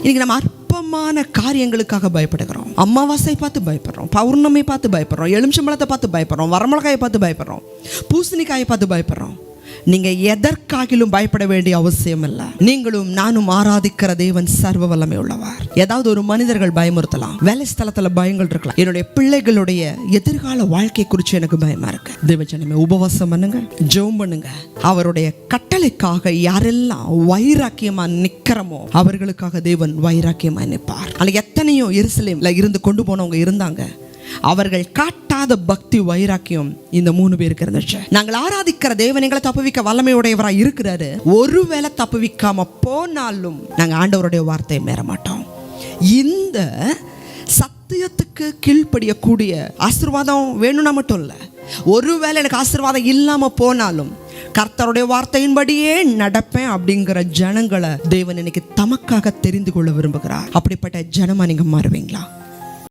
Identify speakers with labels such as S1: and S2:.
S1: இன்னைக்கு நம்ம அற்பமான காரியங்களுக்காக பயப்படுகிறோம். அமாவாசை பார்த்து பயப்படுறோம், பௌர்ணமி பார்த்து பயப்படுறோம், எலுமிச்சம்பழத்தை பார்த்து பயப்படுறோம், வரமிளகாயை பார்த்து பயப்படுறோம், பூசணிக்காயை பார்த்து பயப்படுறோம். நீங்க எதற்காகிலும் பயப்பட வேண்டிய அவசியம் இல்லை. நீங்களும் நானும் ஆராதிக்கிற தேவன் சர்வ வல்லமை உள்ளவர். ஏதாவது ஒரு மனிதர்கள் பயமுறுத்தலாம், வேலை ஸ்தலத்துல பயங்கள் இருக்கலாம், என்னுடைய பிள்ளைகளுடைய எதிர்கால வாழ்க்கை குறித்து எனக்கு பயமா இருக்கு. தேவஜனமே, உபவாசம் பண்ணுங்க, ஜெபம் பண்ணுங்க. அவருடைய கட்டளைக்காக யாரெல்லாம் வைராக்கியமா நிக்கிறமோ அவர்களுக்காக தேவன் வைராக்கியமா நிற்பார். அதுல எத்தனையோ எருசலேம்ல இருந்து கொண்டு போனவங்க இருந்தாங்க. அவர்கள் காட்டாத பக்தி வைராக்கியம் இந்த 3 பேருக்கு இருந்துச்சு. நாங்கள் ஆராதிக்கிற தேவன் எங்களை தப்புவிக்க வல்லமையுடையவராக இருக்கிறாரு. ஒருவேளை தப்புவிக்காம போனாலும் நாங்கள் ஆண்டவருடைய வார்த்தையை மீற மாட்டோம். இந்த சத்தியத்துக்கு கீழ்ப்படியக்கூடிய ஆசீர்வாதம் வேணும்னா மட்டும் இல்லை, ஒருவேளை எனக்கு ஆசீர்வாதம் இல்லாம போனாலும் கர்த்தருடைய வார்த்தையின்படியே நடப்பேன் அப்படிங்கிற ஜனங்களை தேவன் இன்னைக்கு தமக்காக தெரிந்து கொள்ள விரும்புகிறார். அப்படிப்பட்ட ஜனமா நீங்க மாறுவீங்களா?